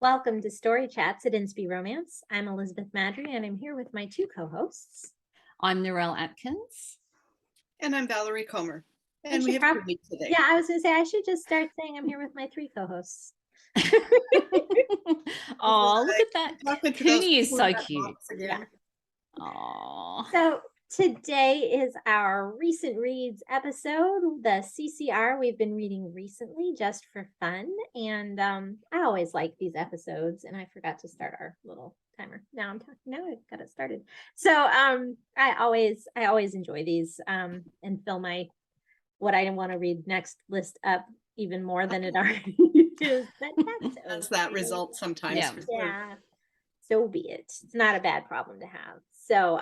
Welcome to Story Chats at Inspy Romance. I'm Elizabeth Madry, and I'm here with my two co-hosts. I'm Narelle Atkins. And I'm Valerie Comer. I And should we have prob- Kimberly today. Yeah, I was going to say, I should just start saying I'm here with my three co-hosts. Oh, look at that. Talking to those Cooney is people so in that cute. box again. Oh. So today is our recent reads episode, the CCR we've been reading recently just for fun. And I always like these episodes, and I forgot to start our little timer. Now I've got it started. So I always enjoy these and fill my what I want to read next list up even more than it already is. But That's that result sometimes. Yeah. For sure. Yeah. So be it. It's not a bad problem to have. So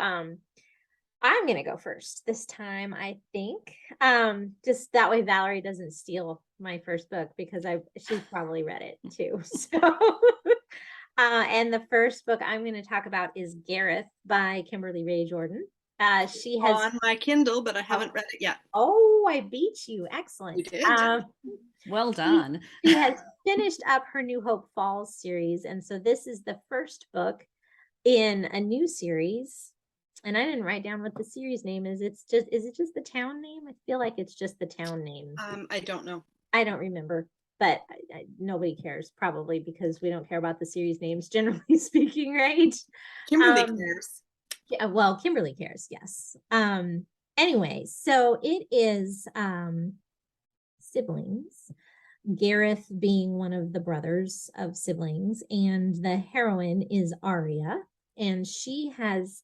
I'm gonna go first this time, I think. Just that way Valerie doesn't steal my first book because she's probably read it too. So and the first book I'm going to talk about is Gareth by Kimberly Ray Jordan. She has on my Kindle, but I haven't read it yet. Oh, I beat you. Excellent. You did. Well done. She has finished up her New Hope Falls series. And so this is the first book in a new series. And I didn't write down what the series name is. Is it just the town name? I feel like it's just the town name. I don't know. I don't remember, but nobody cares probably because we don't care about the series names, generally speaking, right? Kimberly cares. Yeah, well, Kimberly cares, yes. Anyway, so it is siblings, Gareth being one of the brothers of siblings, and the heroine is Aria, and she has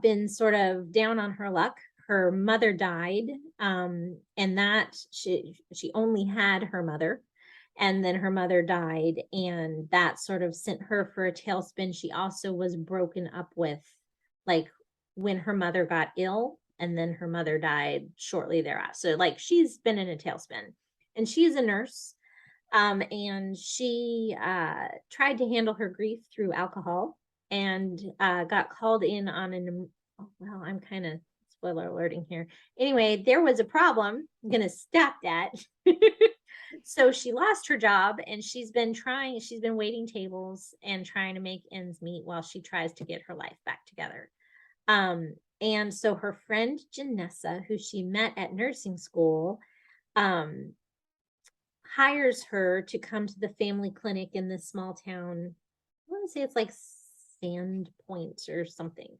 been sort of down on her luck. Her mother died, and that she only had her mother, and then her mother died, and that sort of sent her for a tailspin. She also was broken up with, like, when her mother got ill, and then her mother died shortly thereafter. So, like, she's been in a tailspin, and she's a nurse. And she tried to handle her grief through alcohol and got called in on well, I'm kind of spoiler alerting here. Anyway, there was a problem. I'm going to stop that. So she lost her job, and she's been waiting tables and trying to make ends meet while she tries to get her life back together. And so her friend Janessa, who she met at nursing school, hires her to come to the family clinic in this small town. I want to say it's like Sandpoint or something.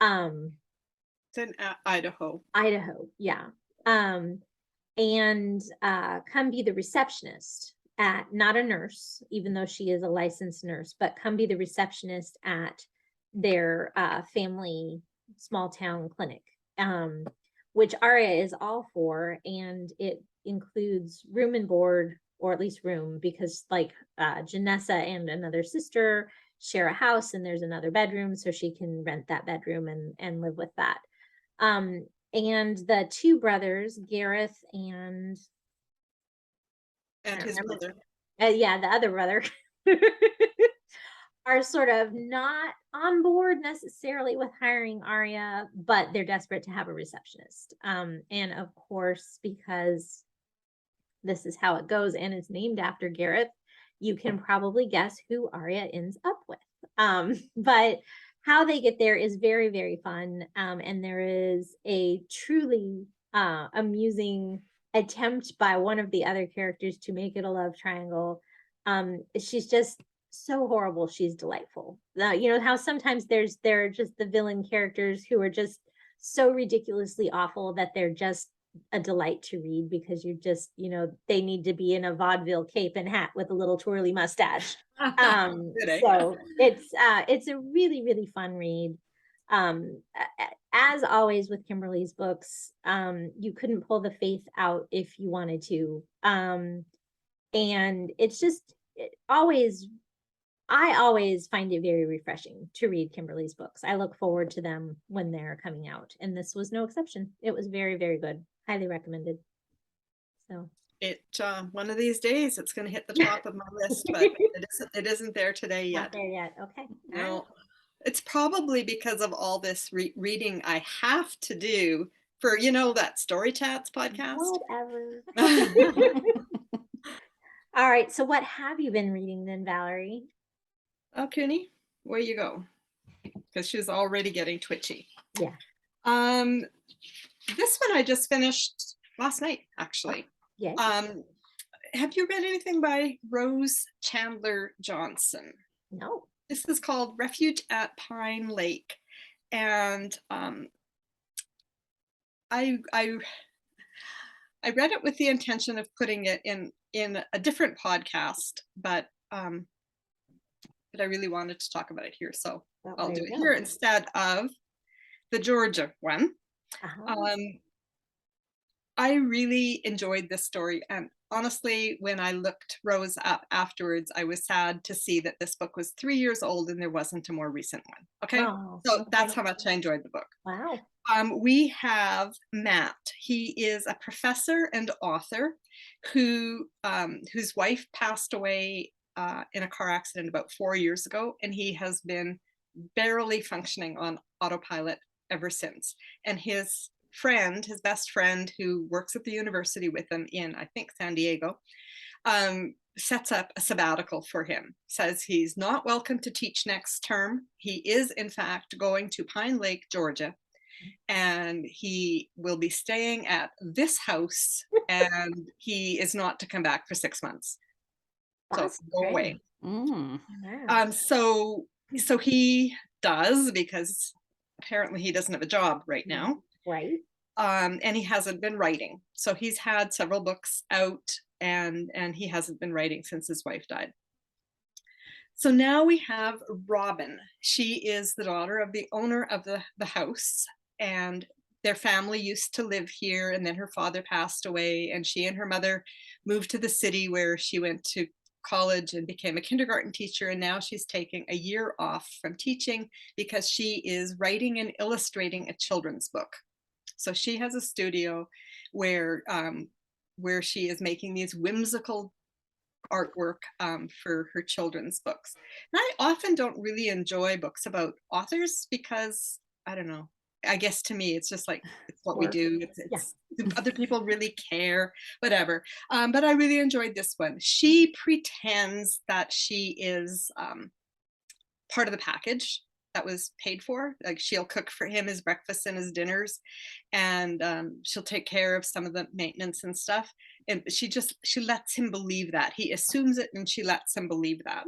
It's in Idaho. Idaho, yeah. And come be the receptionist at, not a nurse, even though she is a licensed nurse, but come be the receptionist at their family small town clinic, which Aria is all for, and it includes room and board, or at least room, because like Janessa and another sister share a house, and there's another bedroom, so she can rent that bedroom and live with that. And the two brothers, Gareth and his brother. Yeah, the other brother, are sort of not on board necessarily with hiring Aria, but they're desperate to have a receptionist. And of course, because this is how it goes and it's named after Gareth, you can probably guess who Aria ends up with. But how they get there is very, very fun. And there is a truly amusing attempt by one of the other characters to make it a love triangle. She's just so horrible. She's delightful. You know how sometimes there are just the villain characters who are just so ridiculously awful that they're just a delight to read because you just, they need to be in a vaudeville cape and hat with a little twirly mustache. So it's a really, really fun read. As always with Kimberly's books, you couldn't pull the faith out if you wanted to. And it's just I always find it very refreshing to read Kimberly's books. I look forward to them when they're coming out, and this was no exception. It was very, very good. Highly recommended. So one of these days it's going to hit the top of my list, but it isn't there today yet. Not there yet. Okay. No, right. It's probably because of all this reading I have to do for that Story Chats podcast. Whatever. All right. So what have you been reading then, Valerie? Oh, Cooney, where you go? Because she's already getting twitchy. Yeah. This one I just finished last night, actually. Yeah. Have you read anything by Rose Chandler Johnson? No. This is called Refuge at Pine Lake. And I read it with the intention of putting it in a different podcast, but I really wanted to talk about it here, so Well, I'll there do you it go. here instead of the Georgia one. Uh-huh. I really enjoyed this story, and honestly, when I looked Rose up afterwards, I was sad to see that this book was 3 years old and there wasn't a more recent one. Okay, Oh, so okay. that's how much I enjoyed the book. Wow. We have Matt. He is a professor and author who whose wife passed away in a car accident about 4 years ago, and he has been barely functioning on autopilot ever since. And his friend, his best friend, who works at the university with him in, I think, San Diego, sets up a sabbatical for him, says he's not welcome to teach next term. He is, in fact, going to Pine Lake, Georgia, and he will be staying at this house, and he is not to come back for 6 months. So That's go great. away. Mm. Wow. So he does, because apparently he doesn't have a job right now. Right. And he hasn't been writing. So he's had several books out, and he hasn't been writing since his wife died. So now we have Robin. She is the daughter of the owner of the house, and their family used to live here, and then her father passed away, and she and her mother moved to the city where she went to college and became a kindergarten teacher, and now she's taking a year off from teaching because she is writing and illustrating a children's book. So she has a studio where she is making these whimsical artwork for her children's books. And I often don't really enjoy books about authors because, I don't know, I guess to me it's just like, it's what we do. It's do other people really care? Whatever. But I really enjoyed this one. She pretends that she is part of the package that was paid for. Like, she'll cook for him his breakfast and his dinners, and she'll take care of some of the maintenance and stuff. And she lets him believe that. He assumes it, and she lets him believe that.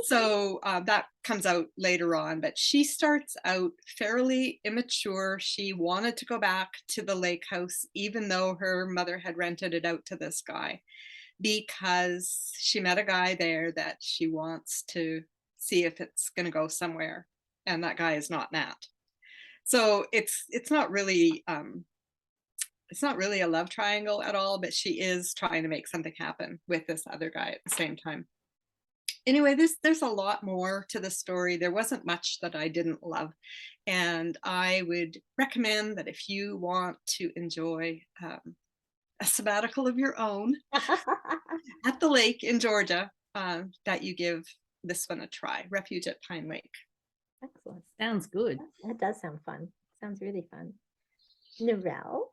So that comes out later on, but she starts out fairly immature. She wanted to go back to the lake house, even though her mother had rented it out to this guy, because she met a guy there that she wants to see if it's going to go somewhere, and that guy is not Matt. So it's not really a love triangle at all, but she is trying to make something happen with this other guy at the same time. Anyway, there's a lot more to the story. There wasn't much that I didn't love, and I would recommend that if you want to enjoy a sabbatical of your own at the lake in Georgia, that you give this one a try. Refuge at Pine Lake. Excellent. Sounds good. That does sound fun. Sounds really fun. Narelle.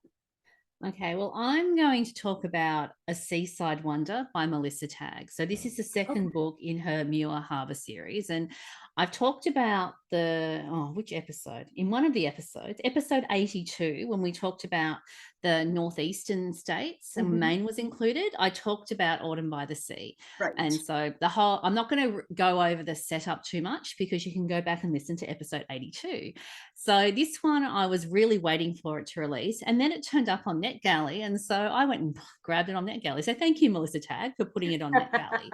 Okay, well, I'm going to talk about A Seaside Wonder by Melissa Tagg. So this is the second book in her Muir Harbour series, and I've talked about which episode? In one of the episodes, episode 82, when we talked about the northeastern states and Maine was included, I talked about Autumn by the Sea. Right. And so I'm not going to go over the setup too much because you can go back and listen to episode 82. So this one, I was really waiting for it to release, and then it turned up on NetGalley, and so I went and grabbed it on NetGalley. So thank you, Melissa Tagg, for putting it on NetGalley.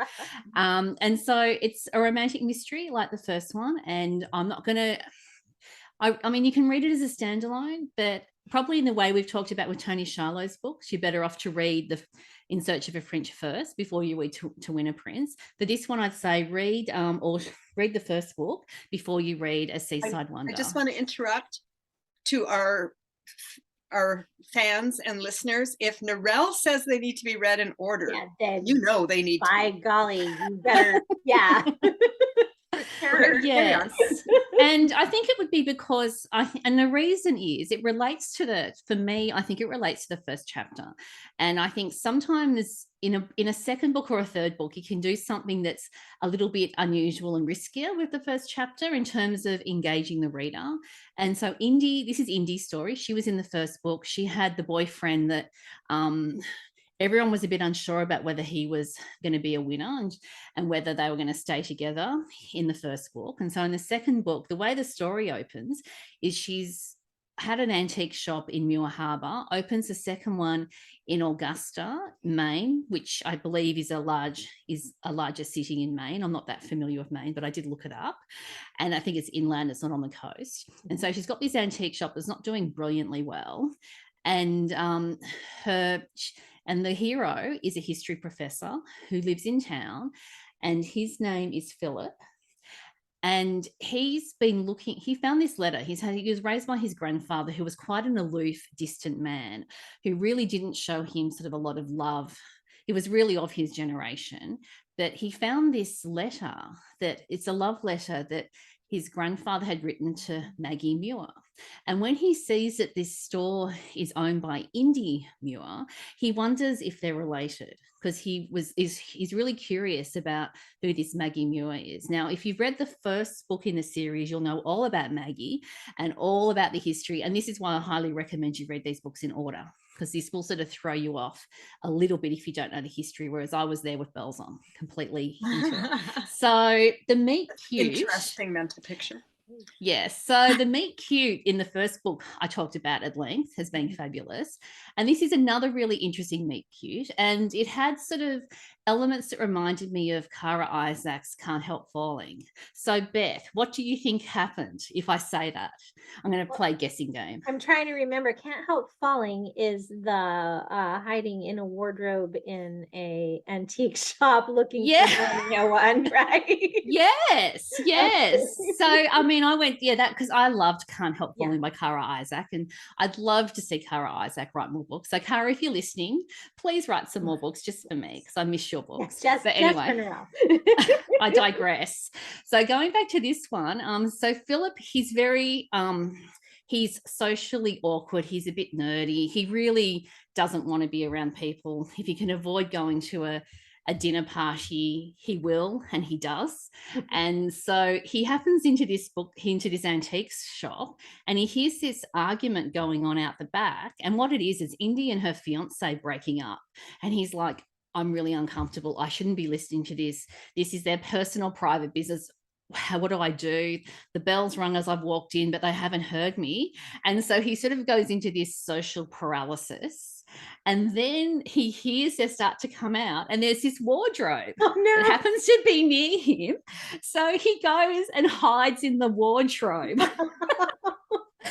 And so it's a romantic mystery like the first one, and I'm not going to, I mean, you can read it as a standalone, but probably in the way we've talked about with Tony Charlot's books, you're better off to read the In Search of a Prince first before you read to Win a Prince. For this one, I'd say read the first book before you read A Seaside Wonder. I just want to interrupt to our fans and listeners. If Narelle says they need to be read in order, you know they need by to. Golly, you better, yeah. Yes. And I think it would be because and the reason is it relates to for me, I think it relates to the first chapter. And I think sometimes in a second book or a third book, you can do something that's a little bit unusual and riskier with the first chapter in terms of engaging the reader. And so this is Indy's story. She was in the first book. She had the boyfriend that everyone was a bit unsure about whether he was going to be a winner and whether they were going to stay together in the first book. And so in the second book, the way the story opens is she's had an antique shop in Muir Harbour, opens a second one in Augusta, Maine, which I believe is a larger city in Maine. I'm not that familiar with Maine, but I did look it up. And I think it's inland, it's not on the coast. And so she's got this antique shop that's not doing brilliantly well. And and the hero is a history professor who lives in town, and his name is Philip. And he's been looking, he found this letter. He was raised by his grandfather, who was quite an aloof, distant man, who really didn't show him sort of a lot of love. He was really of his generation. But he found this letter that it's a love letter that his grandfather had written to Maggie Muir. And when he sees that this store is owned by Indy Muir, he wonders if they're related, because he's really curious about who this Maggie Muir is. Now, if you've read the first book in the series, you'll know all about Maggie and all about the history. And this is why I highly recommend you read these books in order, because this will sort of throw you off a little bit if you don't know the history, whereas I was there with bells on, completely into it. So the meet cute. Interesting mental picture. Yes. So the meet cute in the first book I talked about at length has been fabulous. And this is another really interesting meet cute. And it had sort of elements that reminded me of Kara Isaac's Can't Help Falling. So Beth, what do you think happened if I say that? I'm going to play a guessing game. I'm trying to remember. Can't Help Falling is the hiding in a wardrobe in a antique shop looking for one, right? Yes. So, I mean, I went, that because I loved Can't Help Falling by Kara Isaac, and I'd love to see Kara Isaac write more books. So, Kara, if you're listening, please write some more books just for me, because I miss your books. But anyway, I digress. So going back to this one, so Philip, he's very he's socially awkward. He's a bit nerdy. He really doesn't want to be around people. If he can avoid going to a dinner party, he will, and he does. And so he happens into this antiques shop, and he hears this argument going on out the back. And what it is Indy and her fiance breaking up. And he's like, I'm really uncomfortable. I shouldn't be listening to this. This is their personal, private business. What do I do? The bells rung as I've walked in, but they haven't heard me. And so he sort of goes into this social paralysis. And then he hears there start to come out, and there's this wardrobe that happens to be near him. So he goes and hides in the wardrobe.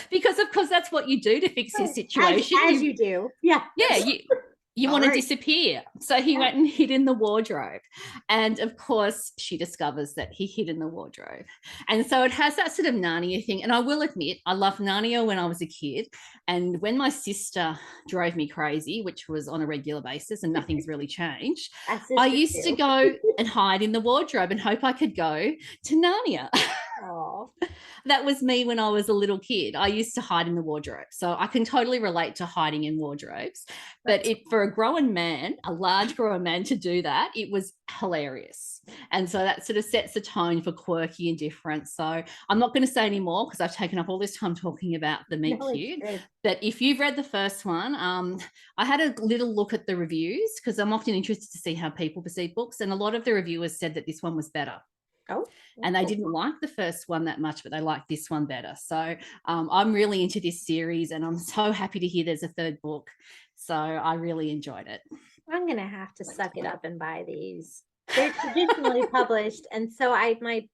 Because, of course, that's what you do to fix his situation. As you do. Yeah. Yeah. You want to disappear. So he went and hid in the wardrobe. And of course, she discovers that he hid in the wardrobe. And so it has that sort of Narnia thing. And I will admit, I loved Narnia when I was a kid. And when my sister drove me crazy, which was on a regular basis, and nothing's really changed, I used to go and hide in the wardrobe and hope I could go to Narnia. That was me when I was a little kid. I used to hide in the wardrobe. So I can totally relate to hiding in wardrobes. But for a grown man, a large grown man, to do that, it was hilarious. And so that sort of sets the tone for quirky and different. So I'm not going to say any more, because I've taken up all this time talking about the meet cute. But if you've read the first one, I had a little look at the reviews, because I'm often interested to see how people perceive books. And a lot of the reviewers said that this one was better. And they didn't like the first one that much, but they liked this one better. So I'm really into this series, and I'm so happy to hear there's a third book. So I really enjoyed it. I'm going to have to suck it up and buy these. They're traditionally published, and so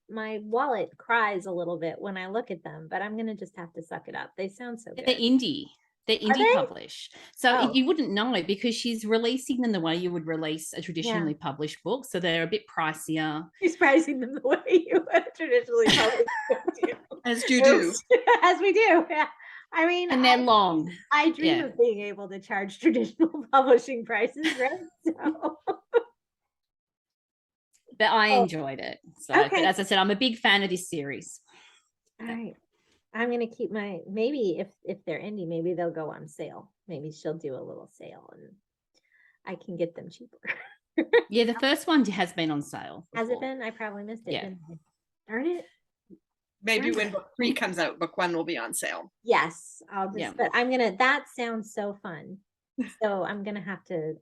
my wallet cries a little bit when I look at them, but I'm going to just have to suck it up. They sound so good. They're indie. They're indie published. So you wouldn't know, because she's releasing them the way you would release a traditionally published book. So they're a bit pricier. She's pricing them the way you would traditionally publish books. As you do. As we do. Yeah. I mean, and they're long. I dream of being able to charge traditional publishing prices, right? So. But I enjoyed it. So, but as I said, I'm a big fan of this series. All right. I'm gonna keep maybe if they're indie, maybe they'll go on sale. Maybe she'll do a little sale and I can get them cheaper. Yeah, the first one has been on sale. Has it before. been? I probably missed it. Yeah. Didn't I? Darn it. Maybe Darn when it. book 3 comes out, book 1 will be on sale. Yes, I'll just Yeah. but that sounds so fun. So I'm gonna have to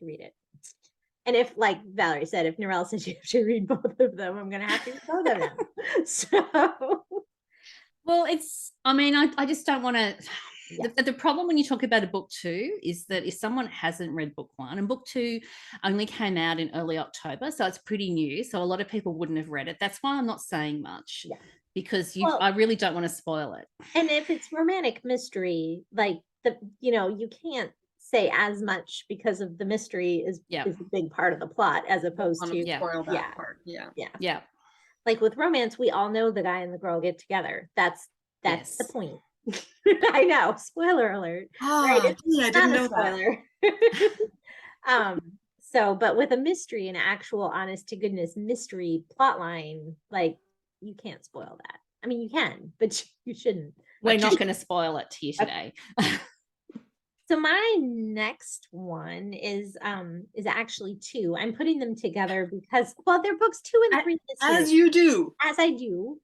read it. And if, like Valerie said, if Narelle says you have to read both of them, I'm gonna have to read both of them. So Well, I just don't want to. Yeah. The problem when you talk about a book 2 is that if someone hasn't read book 1, and book 2 only came out in early October, so it's pretty new. So a lot of people wouldn't have read it. That's why I'm not saying much, Yeah. because Well, I really don't want to spoil it. and if it's romantic mystery, like you can't say as much because of the mystery is Yeah. a big part of the plot as opposed Want to to spoil that yeah. part. Yeah. Yeah. Yeah. Like with romance, we all know the guy and the girl get together. That's the Yes. point. I know. Spoiler alert. Right. Yeah, I It's didn't not a know that. spoiler. But with a mystery, an actual honest to goodness mystery plot line, like you can't spoil that. I mean, you can, but you shouldn't. We're not going to spoil it to you today. So my next one is actually 2. I'm putting them together because they're books 2 and 3 this year. As you do. As I do.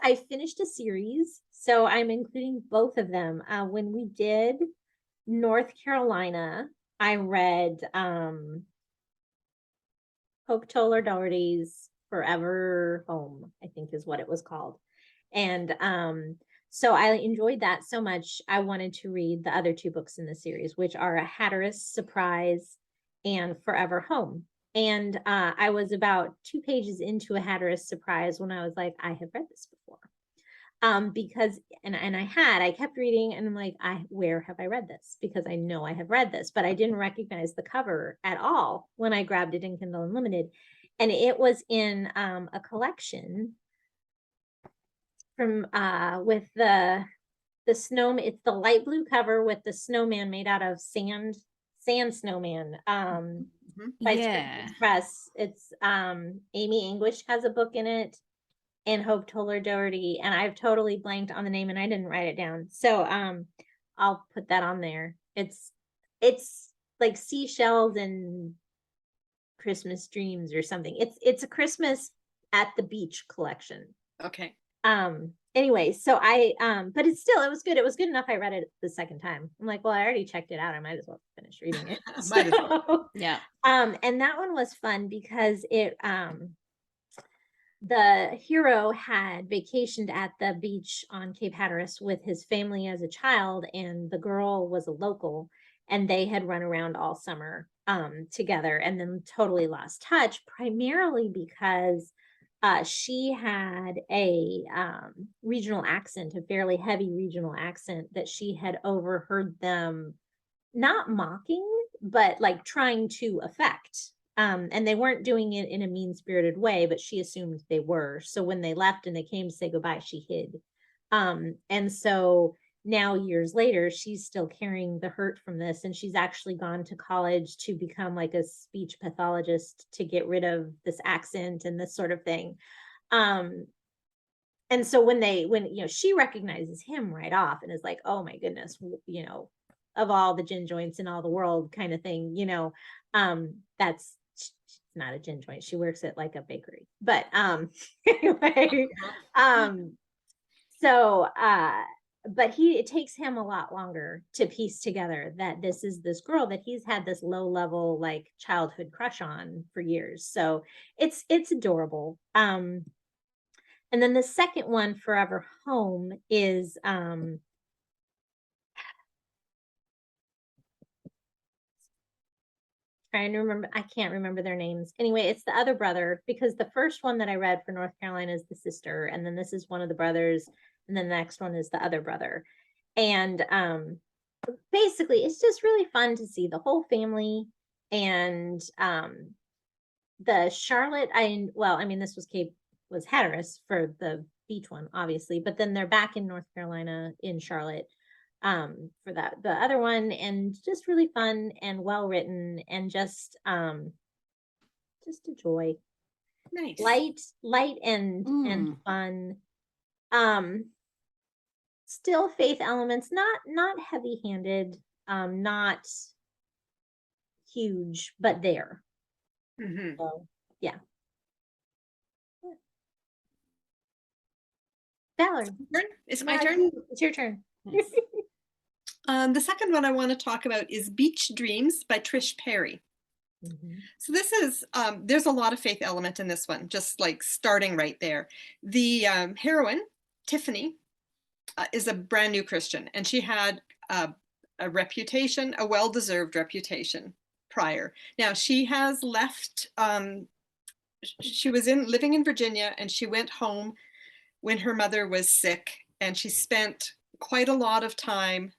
I finished a series, so I'm including both of them. When we did North Carolina, I read Hope Toler Dougherty's Forever Home, I think is what it was called. And so I enjoyed that so much. I wanted to read the other 2 books in the series, which are a Hatteras Surprise and Forever Home. And I was about 2 pages into a Hatteras Surprise when I was like, I have read this before. Because I kept reading and I'm like, where have I read this? Because I know I have read this, but I didn't recognize the cover at all when I grabbed it in Kindle Unlimited. And it was in a collection from with the snowman. It's the light blue cover with the snowman made out of sand snowman. By Yeah. Press. It's Amy English has a book in it, and Hope Toler Dougherty, and I've totally blanked on the name and I didn't write it down. So I'll put that on there. It's like seashells and Christmas dreams or something. It's a Christmas at the beach collection. Okay. Anyway, so but it was good. It was good enough I read it the second time. I'm like, well, I already checked it out. I might as well finish reading it. Might as well. Yeah. And that one was fun because it the hero had vacationed at the beach on Cape Hatteras with his family as a child, and the girl was a local, and they had run around all summer together and then totally lost touch, primarily because she had a regional accent, a fairly heavy regional accent that she had overheard them not mocking, but like trying to affect. And they weren't doing it in a mean-spirited way, but she assumed they were. So when they left and they came to say goodbye, she hid. And so now years later, she's still carrying the hurt from this, and she's actually gone to college to become like a speech pathologist to get rid of this accent and this sort of thing. And so when she recognizes him right off and is like, oh my goodness, of all the gin joints in all the world kind of thing, that's not a gin joint. She works at like a bakery. But anyway, but it takes him a lot longer to piece together that this is this girl that he's had this low level like childhood crush on for years. So it's adorable. And then the second one, Forever Home, is trying to remember. I can't remember their names. Anyway, it's the other brother, because the first one that I read for North Carolina is the sister, and then this is one of the brothers, and then the next one is the other brother. And basically it's just really fun to see the whole family. And the Charlotte, this was Hatteras for the beach one, obviously, but then they're back in North Carolina in Charlotte for the other one, and just really fun and well written, and just a joy. Nice. Light and fun. Still faith elements, not heavy-handed, not huge, but there. Mhm. So yeah. Valerie, It's my yeah, turn. it's your turn. Yes. The second one I want to talk about is Beach Dreams by Trish Perry. Mhm. So this is, there's a lot of faith element in this one, just like starting right there. The heroine, Tiffany, is a brand new Christian, and she had a reputation, a well-deserved reputation prior. Now she has left, she was living in Virginia, and she went home when her mother was sick, and she spent quite a lot of time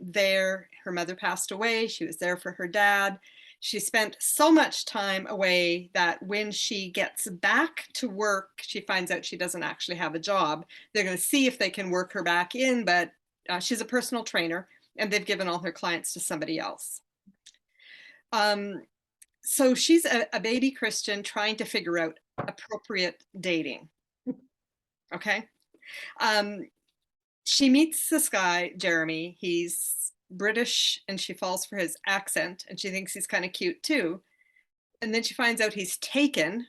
there. Her mother passed away. She was there for her dad. She spent so much time away that when she gets back to work, she finds out she doesn't actually have a job. They're going to see if they can work her back in, but she's a personal trainer, and they've given all her clients to somebody else. So she's a baby Christian trying to figure out appropriate dating. Okay. She meets this guy, Jeremy. He's British, and she falls for his accent, and she thinks he's kind of cute too. And then she finds out he's taken,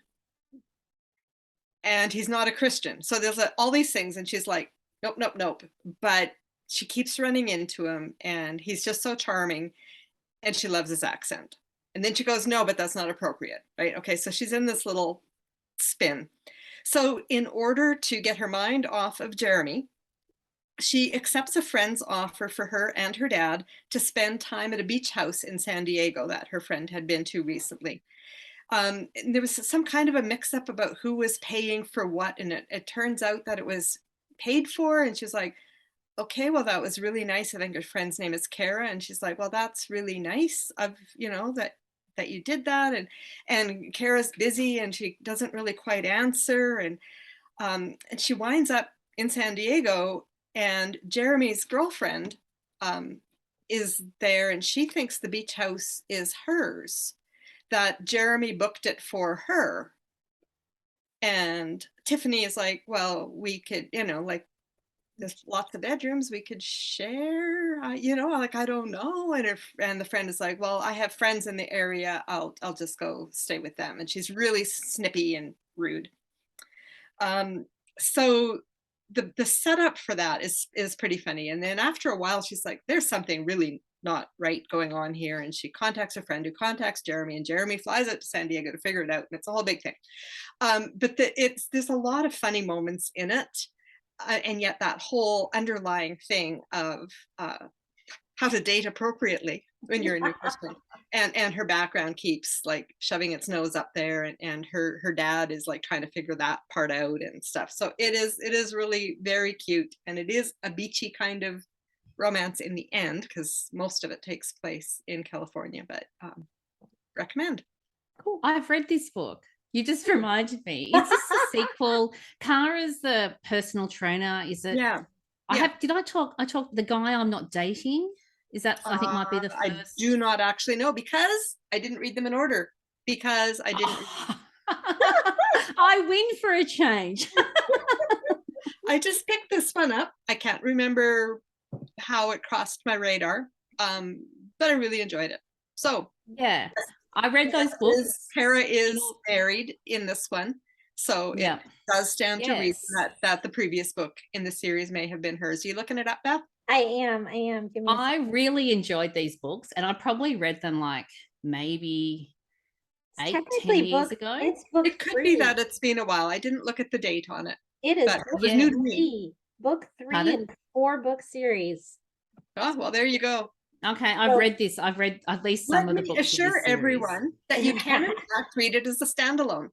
and he's not a Christian. So there's all these things, and she's like, nope, nope, nope. But she keeps running into him, and he's just so charming, and she loves his accent. And then she goes, no, but that's not appropriate, right? Okay, so she's in this little spin. So in order to get her mind off of Jeremy, she accepts a friend's offer for her and her dad to spend time at a beach house in San Diego that her friend had been to recently. And there was some kind of a mix-up about who was paying for what, and it turns out that it was paid for, and she's like, okay, well, that was really nice. I think her friend's name is Kara, and she's like, well, that's really nice of, that you did that. And Kara's busy, and she doesn't really quite answer, and she winds up in San Diego, and Jeremy's girlfriend is there, and she thinks the beach house is hers, that Jeremy booked it for her. And Tiffany is like, well, we could, like, there's lots of bedrooms we could share, like, I don't know. And the friend is like, well, I have friends in the area. I'll just go stay with them. And she's really snippy and rude. So the setup for that is pretty funny. And then after a while, she's like, there's something really not right going on here. And she contacts a friend who contacts Jeremy, and Jeremy flies out to San Diego to figure it out. And it's a whole big thing. But there's a lot of funny moments in it. And yet that whole underlying thing of how to date appropriately when you're a new Christian. And her background keeps like shoving its nose up there, and her dad is like trying to figure that part out and stuff. So it is really very cute, and it is a beachy kind of romance in the end, because most of it takes place in California, but recommend. Cool. I've read this book. You just reminded me. It's just a sequel. Kara's the personal trainer. Is it? Yeah. I talked the guy I'm not dating. Is that, I think, might be the first? I do not actually know, because I didn't read them in order, because I didn't. I win for a change. I just picked this one up. I can't remember how it crossed my radar, but I really enjoyed it. So yeah, I read those books. Kara is married in this one, so yeah, it does stand to reason that the previous book in the series may have been hers. Are you looking it up, Beth? I am. I really enjoyed these books, and I probably read them like maybe 8-10 years ago. It's book it could 3. be that it's been a while. I didn't look at the date on it. It is new to me. Book 3 in 4-book series. Oh, well, there you go. Okay, I've read this. I've read at least some of the books. Let me assure everyone that you can in fact read it as a standalone.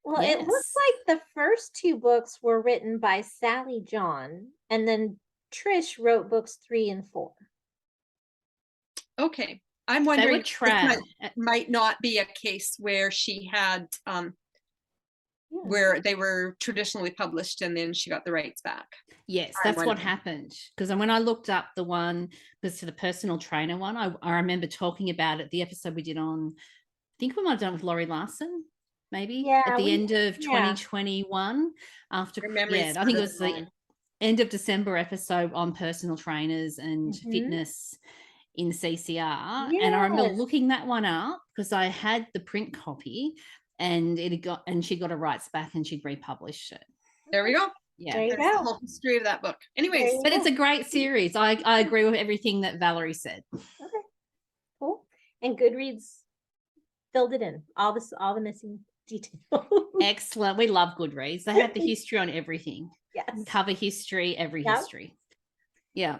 Well, it looks like the first 2 books were written by Sally John, and then Trish wrote books 3 and 4. Okay. I'm wondering if might not be a case where she had where they were traditionally published and then she got the rights back. Yes, that's what happened. Because when I looked up the one, because to the personal trainer one, I remember talking about it, the episode we did on, I think we might have done with Laurie Larson. maybe Yeah, at the we- end of yeah. 2021 after, Your memory's yeah, I think it better was than the mine. end of December episode on personal trainers and Mhm. fitness in CCR. And I remember Yes. looking that one up because I had the print copy and she got a rights back and she'd republished it. There we go. Yeah. There you There's the go. whole history of that book. There Anyways, you But it's go. a great series. I agree with everything that Valerie said. Okay. Cool. And Goodreads filled it in. All the missing details. Excellent. We love Goodreads. They have the history on everything. Yes. Cover history, every Yep. history. Yeah.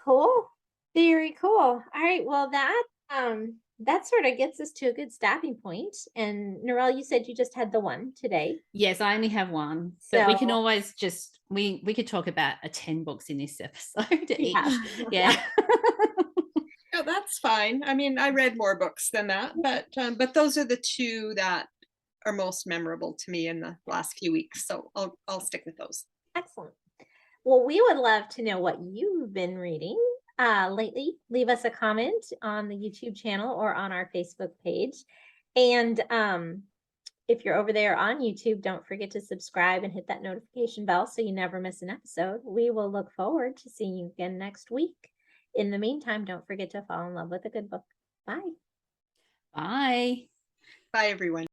Cool. Very cool. All right. Well, that sort of gets us to a good stopping point. And Narelle, you said you just had the one today. Yes, I only have one, but we can So- always just we could talk about 10 books in this episode each. Yeah. Yeah. no, that's fine. I mean, I read more books than that, but those are the two that are most memorable to me in the last few weeks. So I'll stick with those. Excellent. Well, we would love to know what you've been reading lately. Leave us a comment on the YouTube channel or on our Facebook page. And if you're over there on YouTube, don't forget to subscribe and hit that notification bell so you never miss an episode. We will look forward to seeing you again next week. In the meantime, don't forget to fall in love with a good book. Bye. Bye. Bye, everyone.